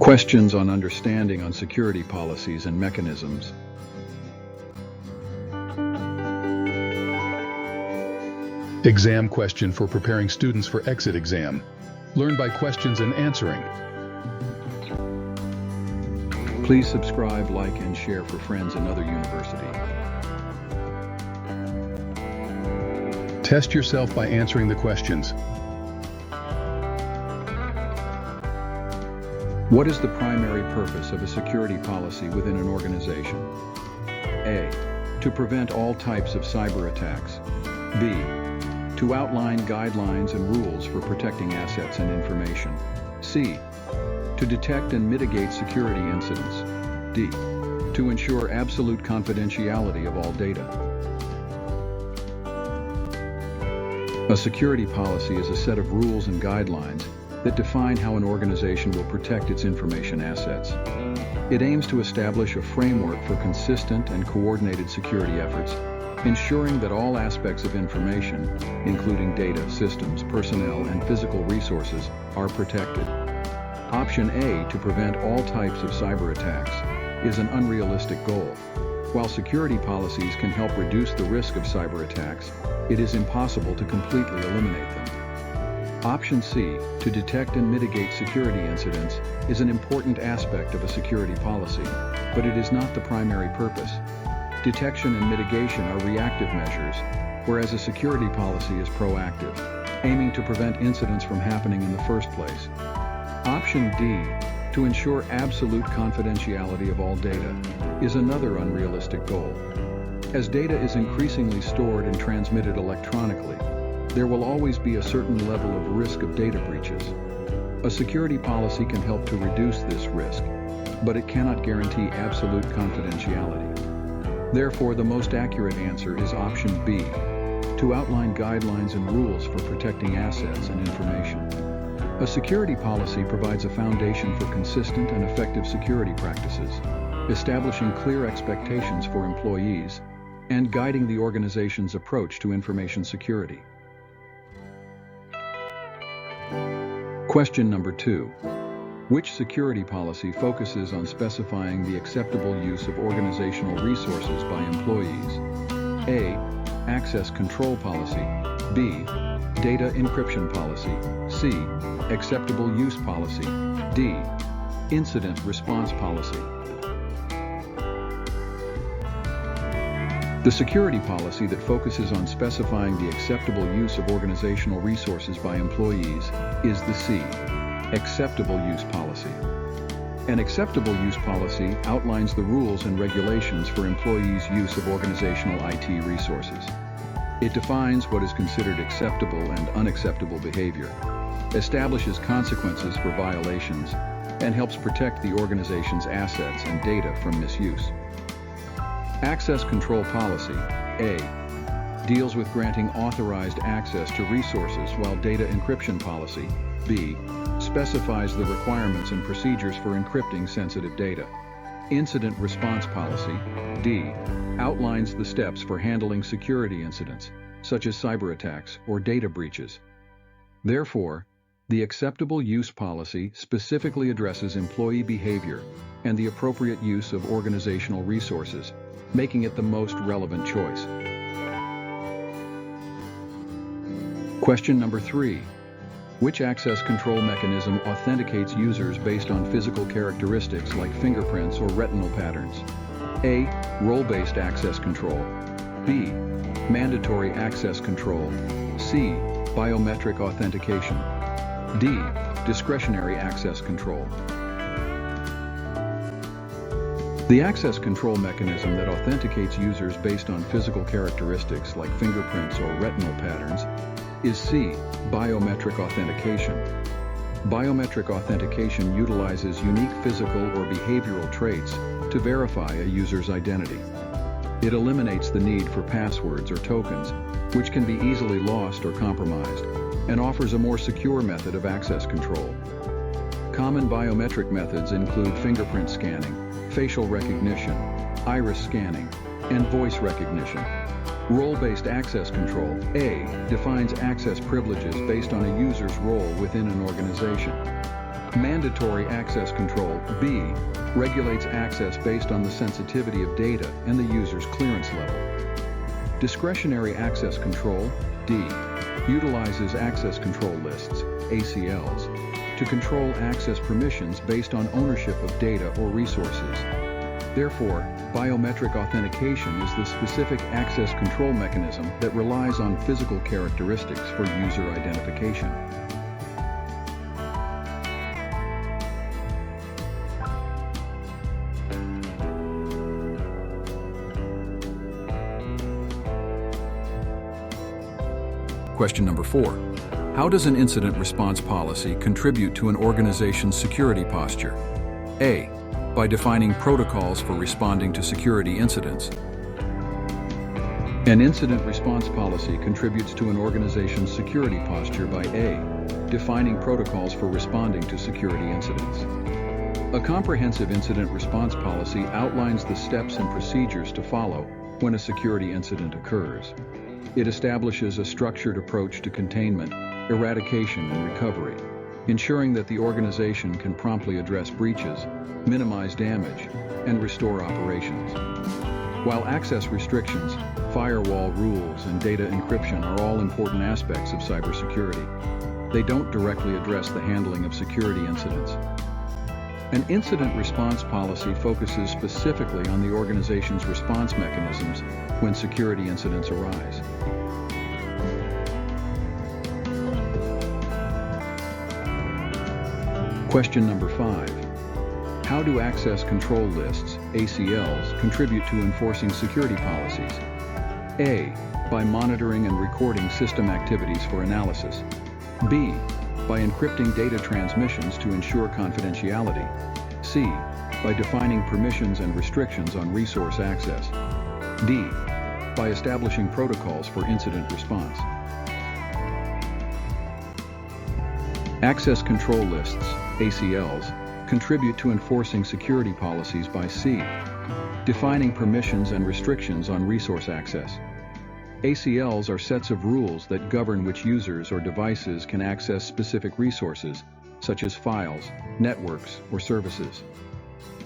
Questions on understanding on security policies and mechanisms. Exam question for preparing students for exit exam. Learn by questions and answering. Please subscribe, like, and share for friends in other university. Test yourself by answering the questions. What is the primary purpose of a security policy within an organization? A. To prevent all types of cyber attacks. B. To outline guidelines and rules for protecting assets and information. C. To detect and mitigate security incidents. D. To ensure absolute confidentiality of all data. A security policy is a set of rules and guidelines that define how an organization will protect its information assets. It aims to establish a framework for consistent and coordinated security efforts, ensuring that all aspects of information, including data, systems, personnel, and physical resources, are protected. Option A, to prevent all types of cyber attacks, is an unrealistic goal. While security policies can help reduce the risk of cyber attacks, it is impossible to completely eliminate them. Option C, to detect and mitigate security incidents, is an important aspect of a security policy, but it is not the primary purpose. Detection and mitigation are reactive measures, whereas a security policy is proactive, aiming to prevent incidents from happening in the first place. Option D, to ensure absolute confidentiality of all data, is another unrealistic goal. As data is increasingly stored and transmitted electronically, there will always be a certain level of risk of data breaches. A security policy can help to reduce this risk, but it cannot guarantee absolute confidentiality. Therefore, the most accurate answer is option B, to outline guidelines and rules for protecting assets and information. A security policy provides a foundation for consistent and effective security practices, establishing clear expectations for employees, and guiding the organization's approach to information security. Question number 2. Which security policy focuses on specifying the acceptable use of organizational resources by employees? A. Access control policy. B. Data encryption policy. C. Acceptable use policy. D. Incident response policy. The security policy that focuses on specifying the acceptable use of organizational resources by employees is the C. Acceptable use policy. An acceptable use policy outlines the rules and regulations for employees' use of organizational IT resources. It defines what is considered acceptable and unacceptable behavior, establishes consequences for violations, and helps protect the organization's assets and data from misuse. Access control policy, A, deals with granting authorized access to resources, while data encryption policy, B, specifies the requirements and procedures for encrypting sensitive data. Incident response policy, D, outlines the steps for handling security incidents, such as cyber attacks or data breaches. Therefore, the acceptable use policy specifically addresses employee behavior and the appropriate use of organizational resources, making it the most relevant choice. Question number 3. Which access control mechanism authenticates users based on physical characteristics like fingerprints or retinal patterns? A. Role-based access control. B. Mandatory access control. C. Biometric authentication. D. Discretionary access control. The access control mechanism that authenticates users based on physical characteristics like fingerprints or retinal patterns is C. Biometric authentication. Biometric authentication utilizes unique physical or behavioral traits to verify a user's identity. It eliminates the need for passwords or tokens, which can be easily lost or compromised, and offers a more secure method of access control. Common biometric methods include fingerprint scanning, facial recognition, iris scanning, and voice recognition. Role-based access control, A, defines access privileges based on a user's role within an organization. Mandatory access control, B, regulates access based on the sensitivity of data and the user's clearance level. Discretionary access control, D, utilizes access control lists, ACLs, to control access permissions based on ownership of data or resources. Therefore, biometric authentication is the specific access control mechanism that relies on physical characteristics for user identification. Question number 4. How does an incident response policy contribute to an organization's security posture? A, by defining protocols for responding to security incidents. An incident response policy contributes to an organization's security posture by A, defining protocols for responding to security incidents. A comprehensive incident response policy outlines the steps and procedures to follow when a security incident occurs. It establishes a structured approach to containment, eradication, and recovery, ensuring that the organization can promptly address breaches, minimize damage, and restore operations. While access restrictions, firewall rules, and data encryption are all important aspects of cybersecurity, they don't directly address the handling of security incidents. An incident response policy focuses specifically on the organization's response mechanisms when security incidents arise. Question number 5. How do access control lists, ACLs, contribute to enforcing security policies? A, by monitoring and recording system activities for analysis. B, by encrypting data transmissions to ensure confidentiality. C, by defining permissions and restrictions on resource access. D, by establishing protocols for incident response. Access control lists, ACLs, contribute to enforcing security policies by C, defining permissions and restrictions on resource access. ACLs are sets of rules that govern which users or devices can access specific resources, such as files, networks, or services.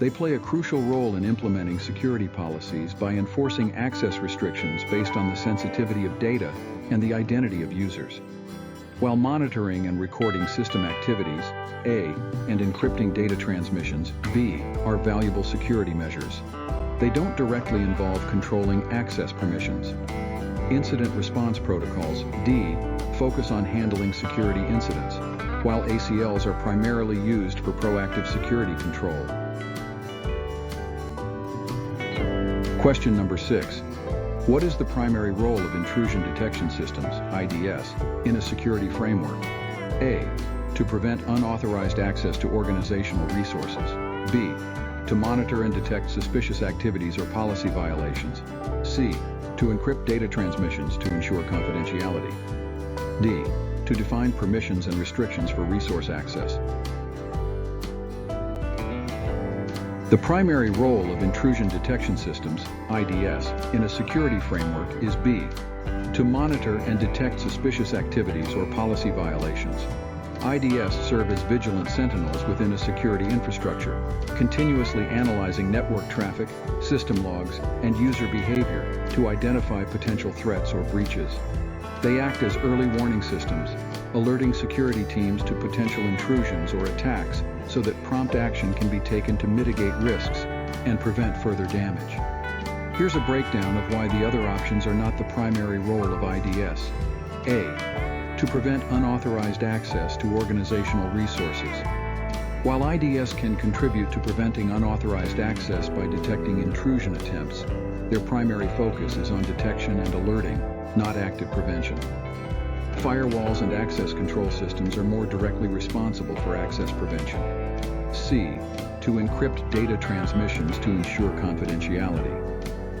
They play a crucial role in implementing security policies by enforcing access restrictions based on the sensitivity of data and the identity of users. While monitoring and recording system activities, A, and encrypting data transmissions, B, are valuable security measures. They don't directly involve controlling access permissions. Incident response protocols, D, focus on handling security incidents, while ACLs are primarily used for proactive security control. Question number 6. What is the primary role of intrusion detection systems, IDS, in a security framework? A, to prevent unauthorized access to organizational resources. B, to monitor and detect suspicious activities or policy violations. C, to encrypt data transmissions to ensure confidentiality. D, to define permissions and restrictions for resource access. The primary role of intrusion detection systems, IDS, in a security framework is B, to monitor and detect suspicious activities or policy violations. IDS serve as vigilant sentinels within a security infrastructure, continuously analyzing network traffic, system logs, and user behavior to identify potential threats or breaches. They act as early warning systems, alerting security teams to potential intrusions or attacks so that prompt action can be taken to mitigate risks and prevent further damage. Here's a breakdown of why the other options are not the primary role of IDS. A, to prevent unauthorized access to organizational resources. While IDS can contribute to preventing unauthorized access by detecting intrusion attempts, their primary focus is on detection and alerting, not active prevention. Firewalls and access control systems are more directly responsible for access prevention. C, to encrypt data transmissions to ensure confidentiality.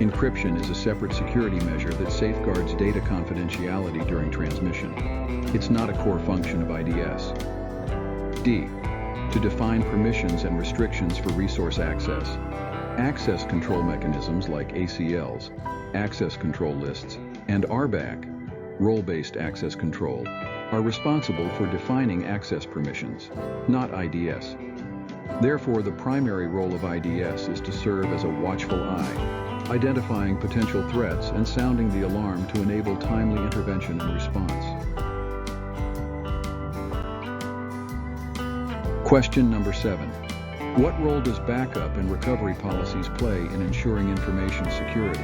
Encryption is a separate security measure that safeguards data confidentiality during transmission. It's not a core function of IDS. D, to define permissions and restrictions for resource access. Access control mechanisms like ACLs, access control lists, and RBAC, role-based access control, are responsible for defining access permissions, not IDS. Therefore, the primary role of IDS is to serve as a watchful eye, identifying potential threats and sounding the alarm to enable timely intervention and response. Question number 7. What role does backup and recovery policies play in ensuring information security?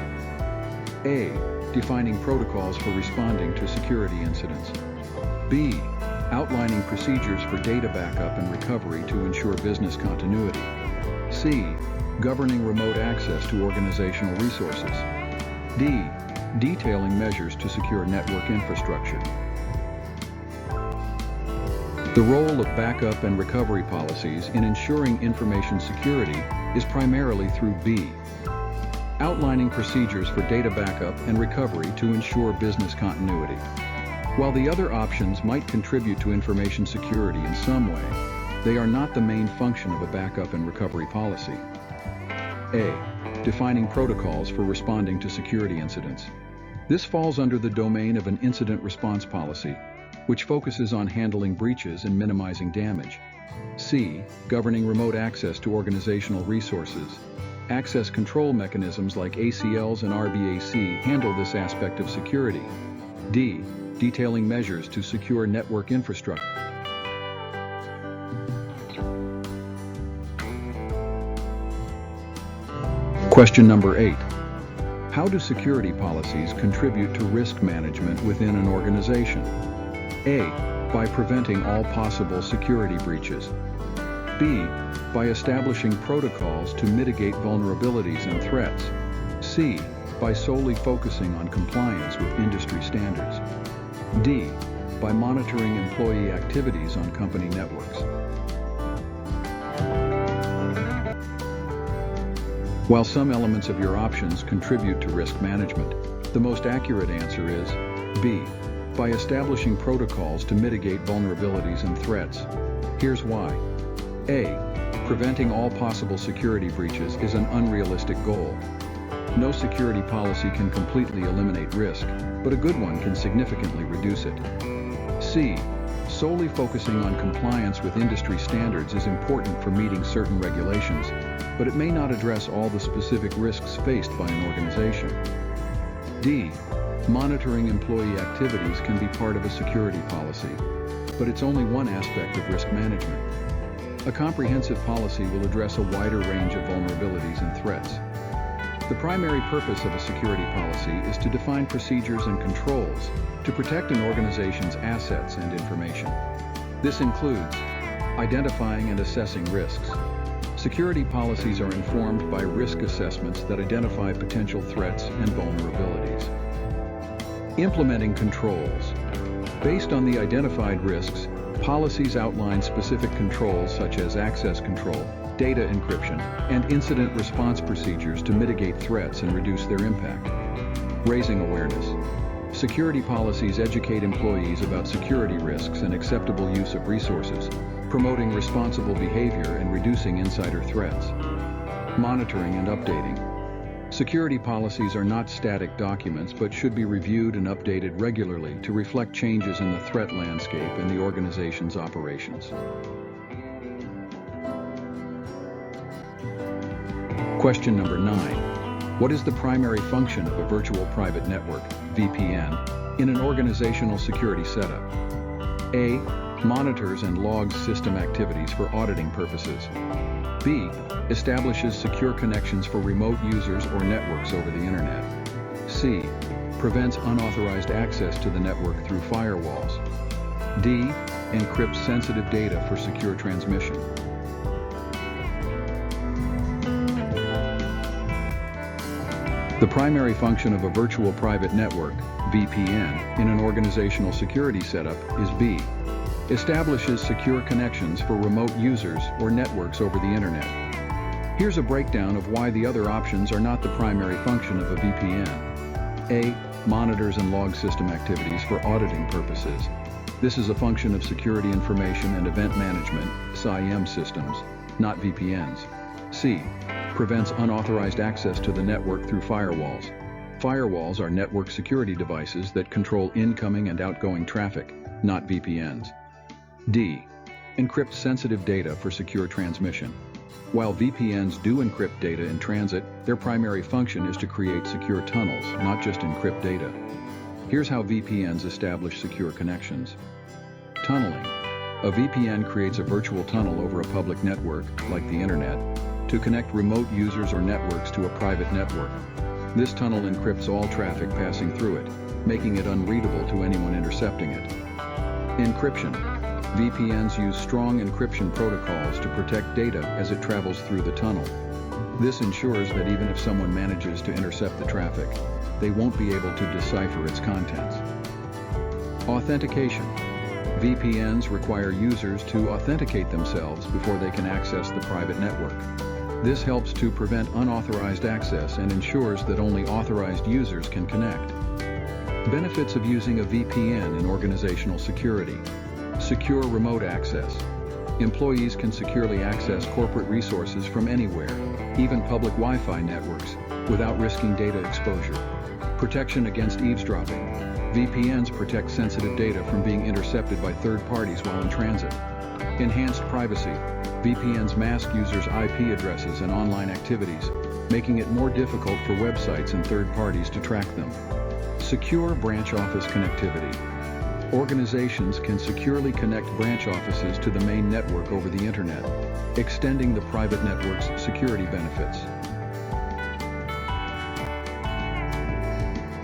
A. Defining protocols for responding to security incidents. B. Outlining procedures for data backup and recovery to ensure business continuity. C. Governing remote access to organizational resources. D. Detailing measures to secure network infrastructure. The role of backup and recovery policies in ensuring information security is primarily through B. Outlining procedures for data backup and recovery to ensure business continuity. While the other options might contribute to information security in some way, they are not the main function of a backup and recovery policy. A. Defining protocols for responding to security incidents. This falls under the domain of an incident response policy, which focuses on handling breaches and minimizing damage. C. Governing remote access to organizational resources. Access control mechanisms like ACLs and RBAC handle this aspect of security. D. Detailing measures to secure network infrastructure. Question number 8. How do security policies contribute to risk management within an organization? A. By preventing all possible security breaches. B. By establishing protocols to mitigate vulnerabilities and threats. C. By solely focusing on compliance with industry standards. D. By monitoring employee activities on company networks. While some elements of your options contribute to risk management, the most accurate answer is B. By establishing protocols to mitigate vulnerabilities and threats. Here's why. A. Preventing all possible security breaches is an unrealistic goal. No security policy can completely eliminate risk, but a good one can significantly reduce it. C. Solely focusing on compliance with industry standards is important for meeting certain regulations, but it may not address all the specific risks faced by an organization. D. Monitoring employee activities can be part of a security policy, but it's only one aspect of risk management. A comprehensive policy will address a wider range of vulnerabilities and threats. The primary purpose of a security policy is to define procedures and controls to protect an organization's assets and information. This includes identifying and assessing risks. Security policies are informed by risk assessments that identify potential threats and vulnerabilities. Implementing controls. Based on the identified risks, policies outline specific controls such as access control, data encryption, and incident response procedures to mitigate threats and reduce their impact. Raising awareness. Security policies educate employees about security risks and acceptable use of resources, promoting responsible behavior and reducing insider threats. Monitoring and updating. Security policies are not static documents but should be reviewed and updated regularly to reflect changes in the threat landscape and the organization's operations. Question number 9. What is the primary function of a virtual private network, VPN, in an organizational security setup? A. Monitors and logs system activities for auditing purposes. B. Establishes secure connections for remote users or networks over the internet. C. Prevents unauthorized access to the network through firewalls. D. Encrypts sensitive data for secure transmission. The primary function of a virtual private network, VPN, in an organizational security setup is B. Establishes secure connections for remote users or networks over the internet. Here's a breakdown of why the other options are not the primary function of a VPN. A. Monitors and logs system activities for auditing purposes. This is a function of security information and event management, SIEM systems, not VPNs. C. Prevents unauthorized access to the network through firewalls. Firewalls are network security devices that control incoming and outgoing traffic. not VPNs. D. Encrypt sensitive data for secure transmission. While VPNs do encrypt data in transit, their primary function is to create secure tunnels, not just encrypt data. Here's how VPNs establish secure connections. Tunneling. A VPN creates a virtual tunnel over a public network, like the internet, to connect remote users or networks to a private network. This tunnel encrypts all traffic passing through it, making it unreadable to anyone intercepting it. Encryption. VPNs use strong encryption protocols to protect data as it travels through the tunnel. This ensures that even if someone manages to intercept the traffic, they won't be able to decipher its contents. Authentication. VPNs require users to authenticate themselves before they can access the private network. This helps to prevent unauthorized access and ensures that only authorized users can connect. Benefits of using a VPN in organizational security. Secure remote access. Employees can securely access corporate resources from anywhere, even public Wi-Fi networks, without risking data exposure. Protection against eavesdropping. VPNs protect sensitive data from being intercepted by third parties while in transit. Enhanced privacy. VPNs mask users' IP addresses and online activities, making it more difficult for websites and third parties to track them. Secure branch office connectivity. Organizations can securely connect branch offices to the main network over the internet, extending the private network's security benefits.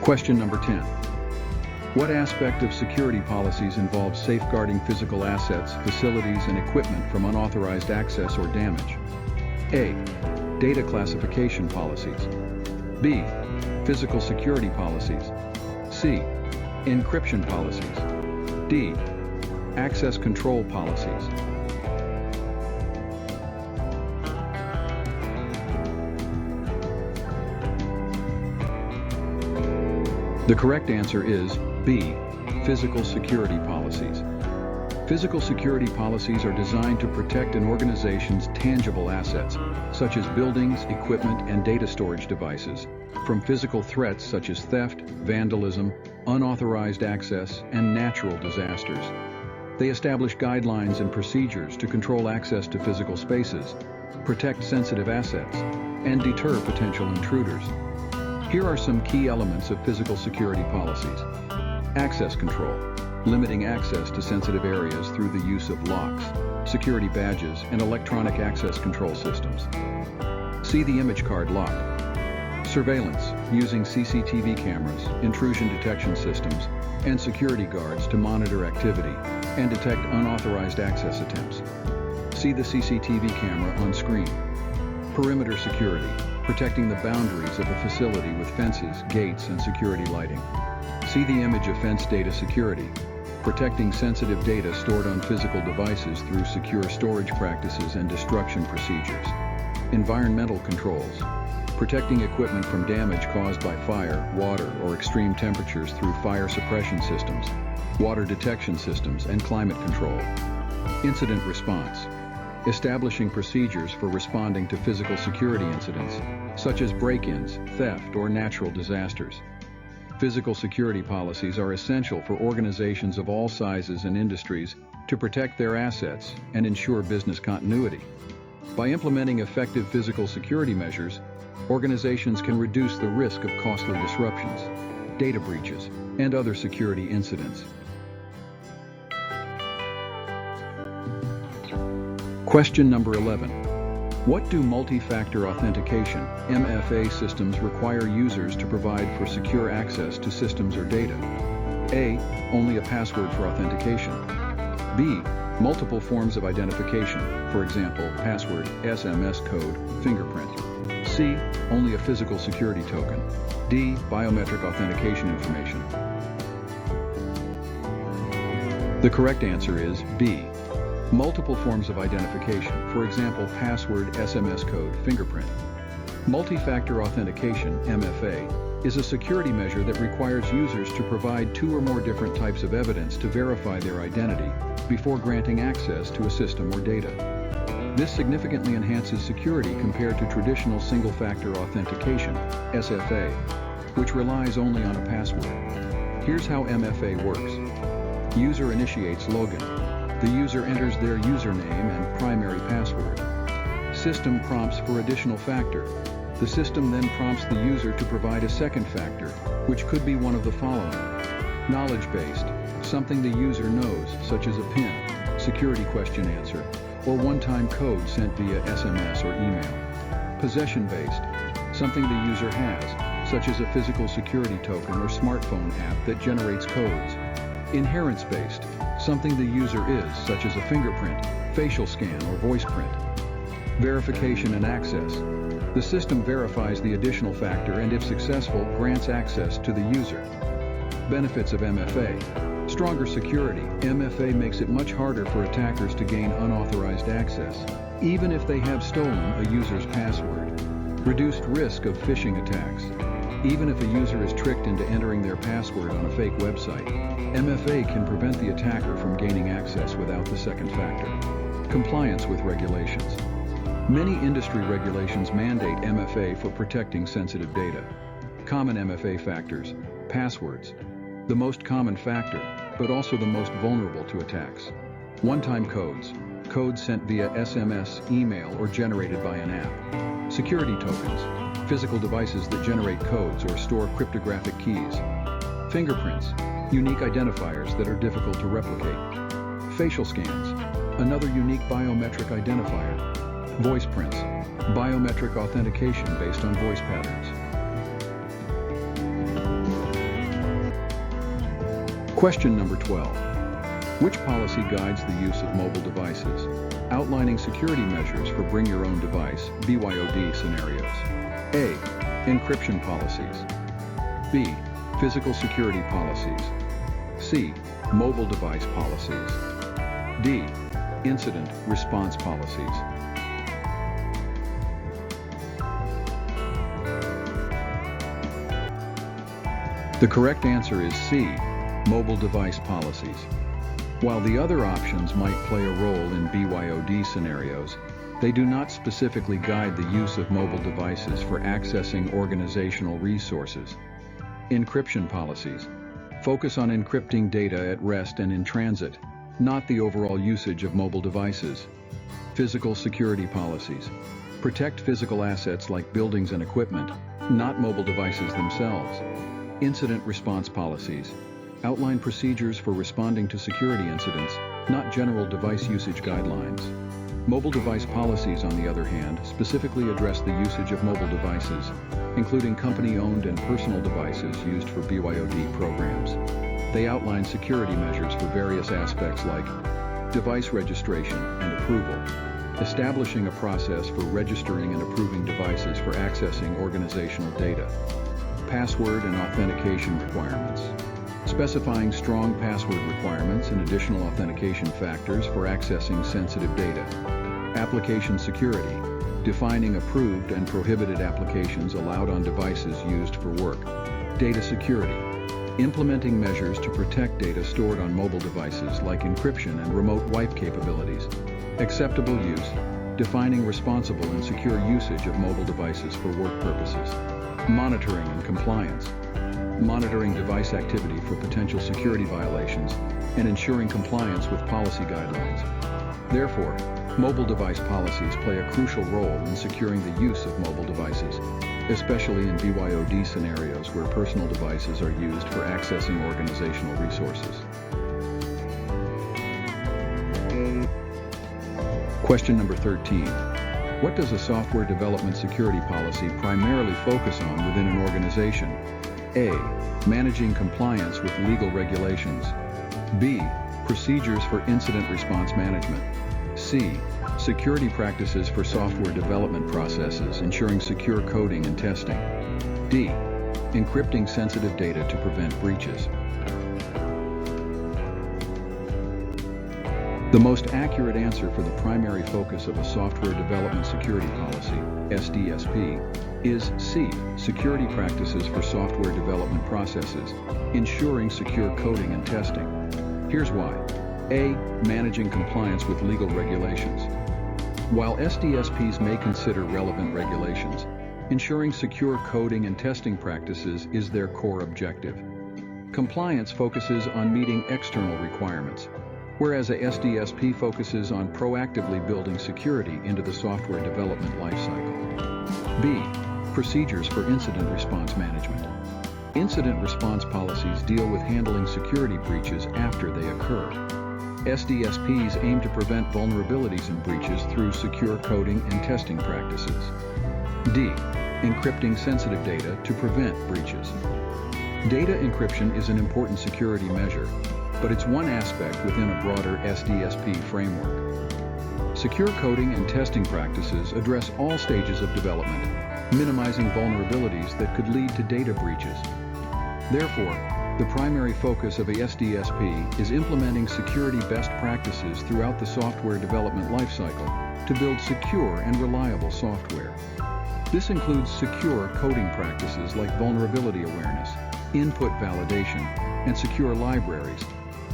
Question number 10. What aspect of security policies involves safeguarding physical assets, facilities, and equipment from unauthorized access or damage? A. Data classification policies. B. Physical security policies. C. Encryption policies. D. Access control policies. The correct answer is B. Physical security policies. Physical security policies are designed to protect an organization's tangible assets, such as buildings, equipment, and data storage devices, from physical threats such as theft, vandalism, unauthorized access, and natural disasters. They establish guidelines and procedures to control access to physical spaces, protect sensitive assets, and deter potential intruders. Here are some key elements of physical security policies. Access control, limiting access to sensitive areas through the use of locks, security badges, and electronic access control systems. See the image card lock. Surveillance, using CCTV cameras, intrusion detection systems, and security guards to monitor activity and detect unauthorized access attempts. See the CCTV camera on screen. Perimeter security, protecting the boundaries of a facility with fences, gates, and security lighting. See the image of fence data security, protecting sensitive data stored on physical devices through secure storage practices and destruction procedures. Environmental controls, protecting equipment from damage caused by fire, water, or extreme temperatures through fire suppression systems, water detection systems, and climate control. Incident response, establishing procedures for responding to physical security incidents, such as break-ins, theft, or natural disasters. Physical security policies are essential for organizations of all sizes and industries to protect their assets and ensure business continuity. By implementing effective physical security measures, organizations can reduce the risk of costly disruptions, data breaches, and other security incidents. Question number 11. What do multi-factor authentication (MFA) systems require users to provide for secure access to systems or data? A. Only a password for authentication. B. Multiple forms of identification, for example, password, SMS code, fingerprint. C. Only a physical security token. D. Biometric authentication information. The correct answer is B. Multiple forms of identification, for example, password, SMS code, fingerprint. Multi-factor authentication, MFA, is a security measure that requires users to provide two or more different types of evidence to verify their identity before granting access to a system or data. This significantly enhances security compared to traditional single-factor authentication, SFA, which relies only on a password. Here's how MFA works. User initiates login. The user enters their username and primary password. System prompts for additional factor. The system then prompts the user to provide a second factor, which could be one of the following. Knowledge-based, something the user knows, such as a PIN, security question answer, or one-time code sent via SMS or email. Possession-based, something the user has, such as a physical security token or smartphone app that generates codes. Inherence-based, something the user is, such as a fingerprint, facial scan, or voice print. Verification and access. The system verifies the additional factor and, if successful, grants access to the user. Benefits of MFA. Stronger security. MFA makes it much harder for attackers to gain unauthorized access, even if they have stolen a user's password. Reduced risk of phishing attacks. Even if a user is tricked into entering their password on a fake website, MFA can prevent the attacker from gaining access without the second factor. Compliance with regulations. Many industry regulations mandate MFA for protecting sensitive data. Common MFA factors. Passwords. The most common factor, but also the most vulnerable to attacks. One-time codes. Codes sent via SMS, email, or generated by an app. Security tokens. Physical devices that generate codes or store cryptographic keys. Fingerprints. Unique identifiers that are difficult to replicate. Facial scans. Another unique biometric identifier. Voice prints. Biometric authentication based on voice patterns. Question number 12. Which policy guides the use of mobile devices? Outlining security measures for bring your own device, BYOD scenarios. A. Encryption policies. B. Physical security policies. C. Mobile device policies. D. Incident response policies. The correct answer is C. Mobile device policies. While the other options might play a role in BYOD scenarios, they do not specifically guide the use of mobile devices for accessing organizational resources. Encryption policies focus on encrypting data at rest and in transit, not the overall usage of mobile devices. Physical security policies protect physical assets like buildings and equipment, not mobile devices themselves. Incident response policies outline procedures for responding to security incidents, not general device usage guidelines. Mobile device policies, on the other hand, specifically address the usage of mobile devices, including company-owned and personal devices used for BYOD programs. They outline security measures for various aspects like device registration and approval, establishing a process for registering and approving devices for accessing organizational data, password and authentication requirements, specifying strong password requirements and additional authentication factors for accessing sensitive data, application security, defining approved and prohibited applications allowed on devices used for work, data security, implementing measures to protect data stored on mobile devices like encryption and remote wipe capabilities, acceptable use, defining responsible and secure usage of mobile devices for work purposes, monitoring and compliance, monitoring device activity for potential security violations, and ensuring compliance with policy guidelines. Therefore, mobile device policies play a crucial role in securing the use of mobile devices, especially in BYOD scenarios where personal devices are used for accessing organizational resources. Question number 13. What does a software development security policy primarily focus on within an organization? A. Managing compliance with legal regulations. B. Procedures for incident response management. C. Security practices for software development processes, ensuring secure coding and testing. D. Encrypting sensitive data to prevent breaches. The most accurate answer for the primary focus of a software development security policy, SDSP, is C. Security practices for software development processes, ensuring secure coding and testing. Here's why. A. Managing compliance with legal regulations. While SDSPs may consider relevant regulations, ensuring secure coding and testing practices is their core objective. Compliance focuses on meeting external requirements, whereas a SDSP focuses on proactively building security into the software development lifecycle. B. Procedures for incident response management. Incident response policies deal with handling security breaches after they occur. SDSPs aim to prevent vulnerabilities and breaches through secure coding and testing practices. D. Encrypting sensitive data to prevent breaches. Data encryption is an important security measure, but it's one aspect within a broader SDSP framework. Secure coding and testing practices address all stages of development, minimizing vulnerabilities that could lead to data breaches. Therefore, the primary focus of a SDSP is implementing security best practices throughout the software development lifecycle to build secure and reliable software. This includes secure coding practices like vulnerability awareness, input validation, and secure libraries,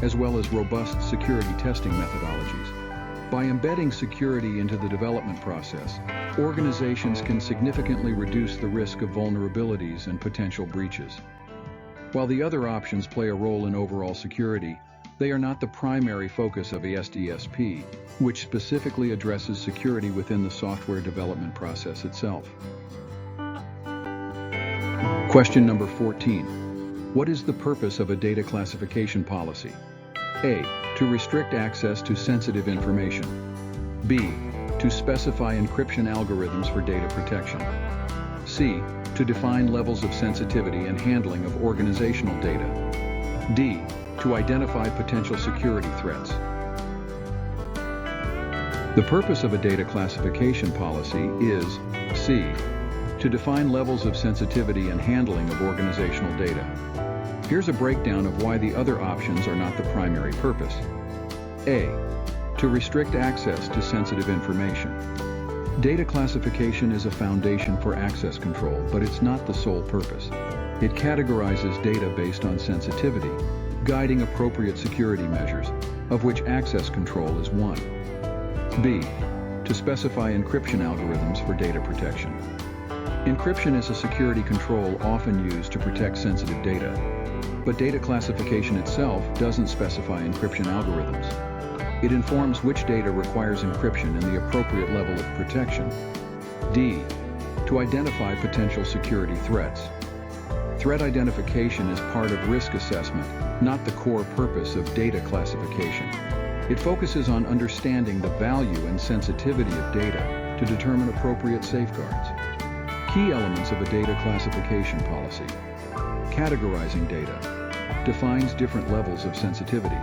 as well as robust security testing methodologies. By embedding security into the development process, organizations can significantly reduce the risk of vulnerabilities and potential breaches. While the other options play a role in overall security, they are not the primary focus of a SDSP, which specifically addresses security within the software development process itself. Question number 14. What is the purpose of a data classification policy? A. To restrict access to sensitive information. B. To specify encryption algorithms for data protection. C. To define levels of sensitivity and handling of organizational data. D. To identify potential security threats. The purpose of a data classification policy is C. To define levels of sensitivity and handling of organizational data. Here's a breakdown of why the other options are not the primary purpose. A. To restrict access to sensitive information. Data classification is a foundation for access control, but it's not the sole purpose. It categorizes data based on sensitivity, guiding appropriate security measures, of which access control is one. B. To specify encryption algorithms for data protection. Encryption is a security control often used to protect sensitive data, but data classification itself doesn't specify encryption algorithms. It informs which data requires encryption and the appropriate level of protection. D. To identify potential security threats. Threat identification is part of risk assessment, not the core purpose of data classification. It focuses on understanding the value and sensitivity of data to determine appropriate safeguards. Key elements of a data classification policy. Categorizing data. Defines different levels of sensitivity.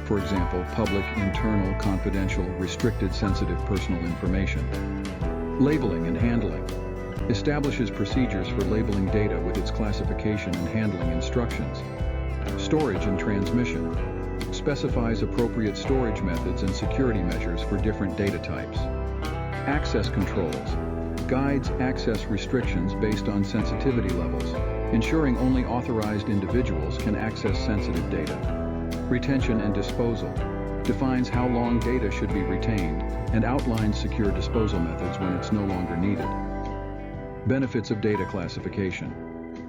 For example, public, internal, confidential, restricted, sensitive personal information. Labeling and handling. Establishes procedures for labeling data with its classification and handling instructions. Storage and transmission. Specifies appropriate storage methods and security measures for different data types. Access controls. Guides access restrictions based on sensitivity levels, ensuring only authorized individuals can access sensitive data. Retention and disposal. Defines how long data should be retained and outlines secure disposal methods when it's no longer needed. Benefits of data classification.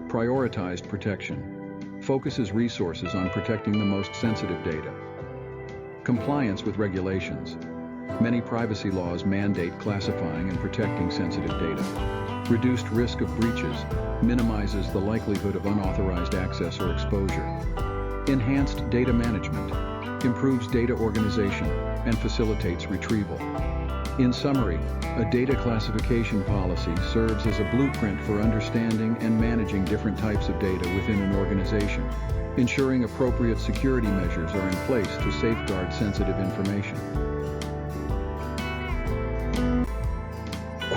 Prioritized protection. Focuses resources on protecting the most sensitive data. Compliance with regulations. Many privacy laws mandate classifying and protecting sensitive data. Reduced risk of breaches. Minimizes the likelihood of unauthorized access or exposure. Enhanced data management. Improves data organization and facilitates retrieval. In summary, a data classification policy serves as a blueprint for understanding and managing different types of data within an organization, ensuring appropriate security measures are in place to safeguard sensitive information.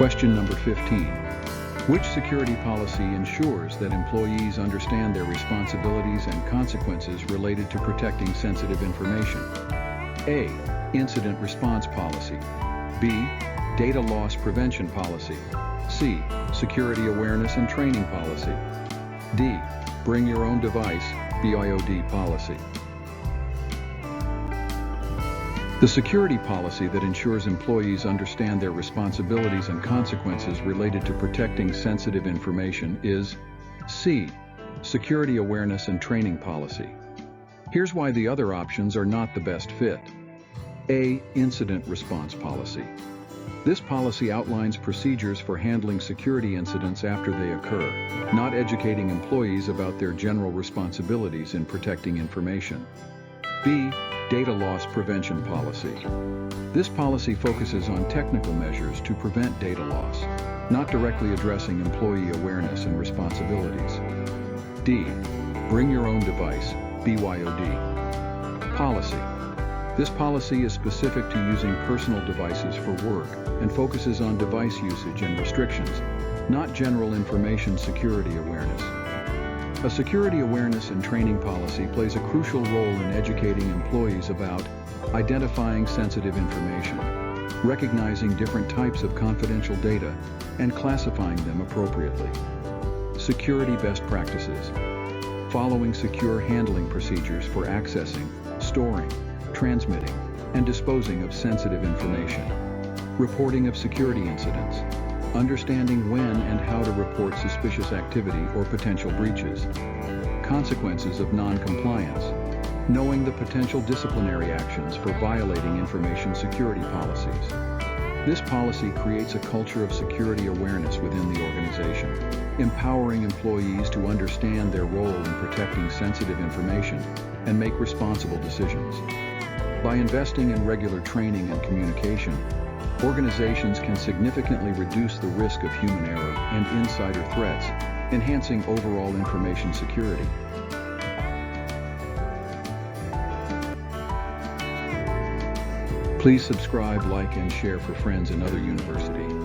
Question number 15. Which security policy ensures that employees understand their responsibilities and consequences related to protecting sensitive information? A. Incident response policy. B. Data loss prevention policy. C. Security awareness and training policy. D. Bring your own device, BIOD policy. The security policy that ensures employees understand their responsibilities and consequences related to protecting sensitive information is C. Security awareness and training policy. Here's why the other options are not the best fit. A. Incident response policy. This policy outlines procedures for handling security incidents after they occur, not educating employees about their general responsibilities in protecting information. B. Data loss prevention policy. This policy focuses on technical measures to prevent data loss, not directly addressing employee awareness and responsibilities. D. Bring your own device, BYOD. Policy. This policy is specific to using personal devices for work and focuses on device usage and restrictions, not general information security awareness. A security awareness and training policy plays a crucial role in educating employees about identifying sensitive information, recognizing different types of confidential data, and classifying them appropriately. Security best practices. Following secure handling procedures for accessing, storing, transmitting, and disposing of sensitive information. Reporting of security incidents. Understanding when and how to report suspicious activity or potential breaches. Consequences of non-compliance. Knowing the potential disciplinary actions for violating information security policies. This policy creates a culture of security awareness within the organization, empowering employees to understand their role in protecting sensitive information and make responsible decisions. By investing in regular training and communication, organizations can significantly reduce the risk of human error and insider threats, enhancing overall information security. Please subscribe, like, and share for friends in other universities.